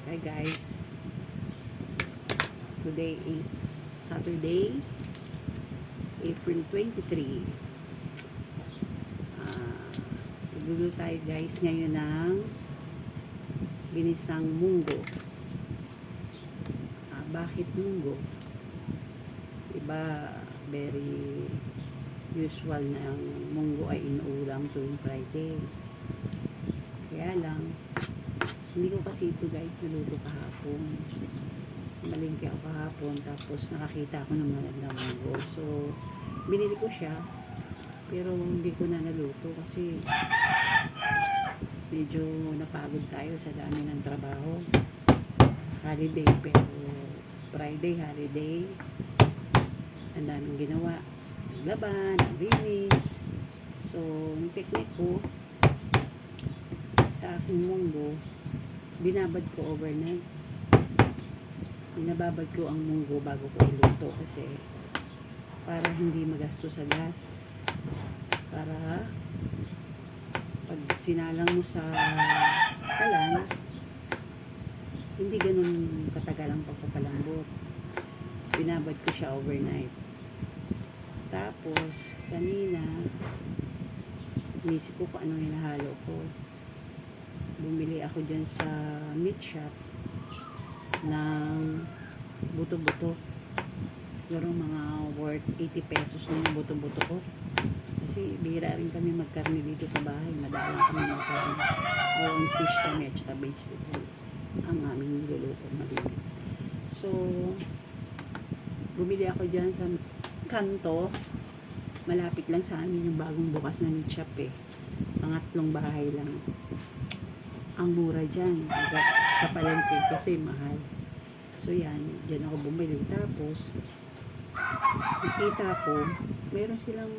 Hi guys, today is Saturday, April 23. Nagluluto tayo guys ngayon ng ginisang munggo. Bakit munggo? Diba very usual na ang munggo ay inuulam tuwing Friday. Kaya lang, hindi ko kasi ito guys naluto kahapon. Malingki ako kahapon, tapos nakakita ako ng magandang munggo. So, binili ko siya, pero hindi ko na naluto kasi medyo napagod tayo sa dami ng trabaho. Holiday, pero Friday, holiday. Ang daming ginawa. Naglaban, naglinis. So, yung technique ko sa aking munggo, binabad ko overnight. Binababad ko ang munggo bago ko iluto kasi para hindi magastos sa gas. Para pag sinalang mo sa kalan, hindi ganun katagal ang pagpapalambot. Binabad ko siya overnight. Tapos, kanina, inisip ko kung anong hinahalo ko. Bumili ako dyan sa meat shop ng buto-buto. Siguro mga worth 80 pesos na yung buto-buto ko. Kasi bihira rin kami magkarne dito sa bahay. Madalang kami magkarne. All fish kami at saka vegetable. Ang aming niluluto maliit. So, bumili ako dyan sa kanto. Malapit lang sa amin yung bagong bukas na meat shop eh. Pangatlong bahay lang. Ang mura dyan. Sa palengke kasi mahal. So yan, dyan ako bumili. Tapos, nakita ko, meron silang,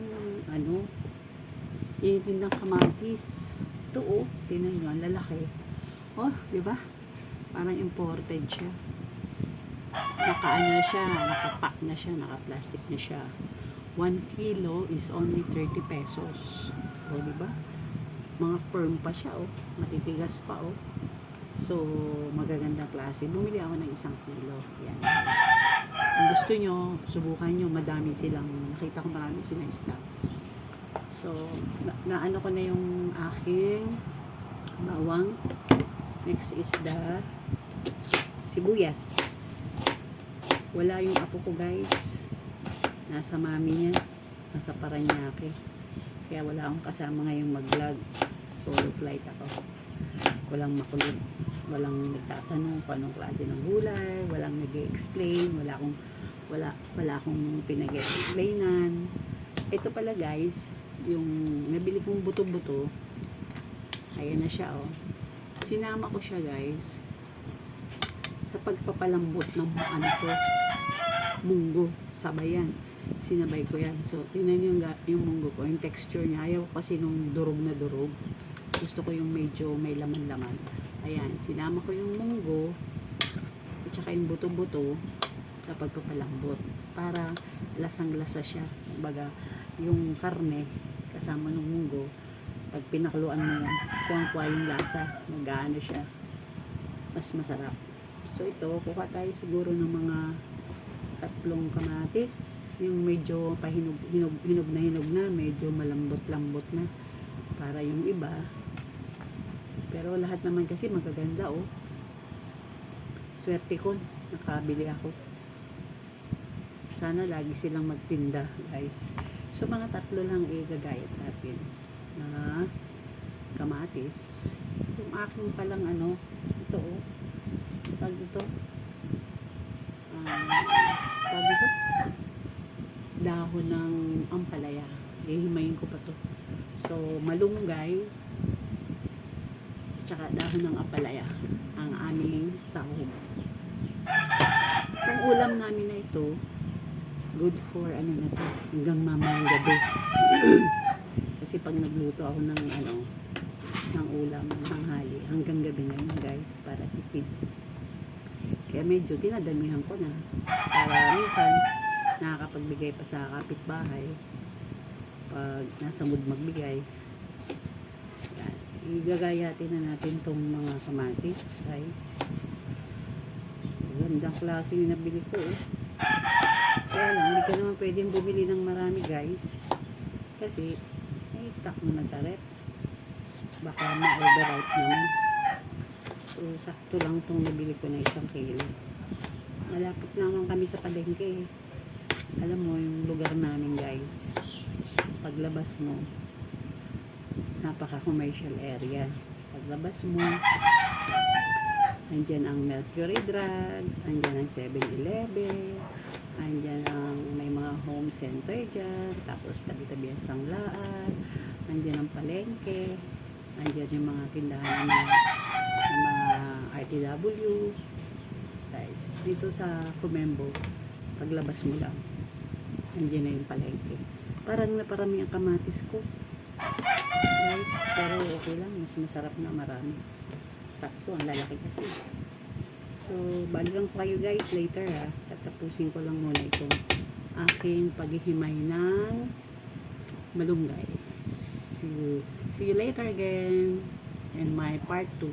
tinitindang kamatis. Ito oh, tinan nyo, lalaki. Oh, di ba? Parang imported siya. Naka-ano siya, naka-pack na siya, naka-plastic na siya. 1 kilo is only 30 pesos. O, di ba? Mga firm pa siya, oh. Matitigas pa, oh. So, magagandang klase. Bumili ako ng 1 kilo. Yan. Kung gusto nyo, subukan nyo. Madami silang, nakita ko marami silang stocks. So, naano ko na yung aking bawang. Next is the sibuyas. Wala yung apo ko, guys. Nasa mami niya. Nasa Paranaque. Kaya wala akong kasama ngayong mag-vlog. Solo flight ako. Walang makulit. Walang nagtatanong kung anong klase ng gulay. Walang nag-explain. Wala akong pinag-explainan. Ito pala guys, yung nabili kong buto-buto. Ayan na siya oh. Sinama ko siya guys sa pagpapalambot ng munggo. Sabayan. Sinabay ko yan. So, tingnan yung munggo ko. Yung texture niya. Ayaw ko kasi nung durog na durog. Gusto ko yung medyo may laman-laman. Ayan. Sinama ko yung munggo at saka yung buto-buto sa pagpapalambot. Para lasang-lasa siya. Baga, yung karne kasama ng munggo, pag pinakuluan mo yan, kuwang-kuwa yung lasa. Nag-aano siya. Mas masarap. So, ito, kuha tayo siguro ng mga 3 kamatis. Yung medyo hinog na, medyo malambot-lambot na. Para yung iba. Pero lahat naman kasi magaganda, oh. Swerte ko, nakabili ako. Sana lagi silang magtinda, guys. So, mga 3 lang igagayat natin na kamatis. Yung aking palang ito, oh. Tag ito. Tag ito. Dahon ng ampalaya. Hihimayin ko pa to. So, malunggay at saka dahon ng ampalaya ang aming sahog. Yung ulam namin na ito, good for hanggang mamayang gabi. Kasi pag nagluto ako ng ng ulam, ng tanghali, hanggang gabi na yun guys, para tipid. Kaya medyo dinadamihan ko na para minsan nakakapagbigay pa sa kapitbahay pag nasa mood magbigay. Yan. Igagayatin na natin tong mga kamatis guys. Gandang klase yung nabili ko. Kaya lang, hindi ka naman pwedeng bumili ng marami guys. Kasi, may stock naman sa rep. Baka ma-overripe naman. So, sakto lang itong nabili ko na 1 kilo. Malapit naman kami sa palengke. Alam mo, yung lugar namin guys, paglabas mo, napaka-commercial area. Paglabas mo, andyan ang Mercury Drug, andyan ang 7-Eleven, andyan ang may mga home center dyan, tapos tabi-tabi ang sanglaan, andyan ang palengke, andyan yung mga tindahan ng mga RTW. Guys, dito sa Comembo, paglabas mo lang, andyan na yung palengke. Parang naparami ang kamatis ko. Guys, pero okay lang, mas masarap na marami. Takto, ang lalaki kasi. So, balikan ko kayo guys later ha. Tatapusin ko lang muna itong aking paghihimay ng malunggay. See you later again in my part 2.